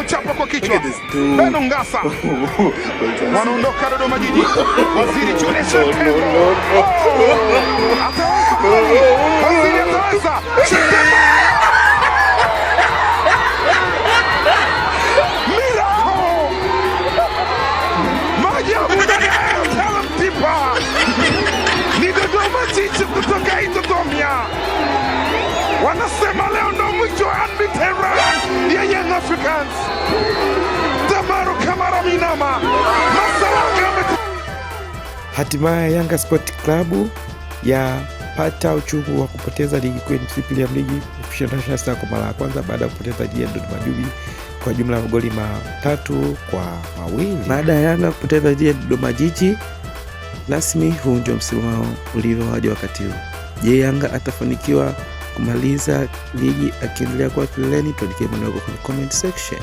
Uchapa kwa kichwa. Beno Ngasa. Wanaondoka Dodoma Jiji. Waziri Julius Tembo. Ataweza kweli. Waziri ataweza. Miracle. Maajabu ndani ya Talent Tipa. Ni Dodoma Jiji kutoka Itotomia. Wanasema leo ndo mwisho wa unbeaten run ya Young Africans. Damaru Kamara Minama. Masalanga. Hatimaye Yanga Sport Club yapata uchungu wa kupoteza ligi kuu NBC Premier League kushinda sasa kwa mara ya kwanza baada ya kupoteza dhidi ya Dodoma Jiji kwa jumla ya magoli 3-2. Baada ya Yanga kupoteza dhidi ya Dodoma Jiji, rasmi huu ndio msimu wao ulivyo hadi wakati huu. Je, Yanga atafanikiwa kumaliza ligi akiendelea kwa kileleni? Tuandikie maoni yako kwenye comment section.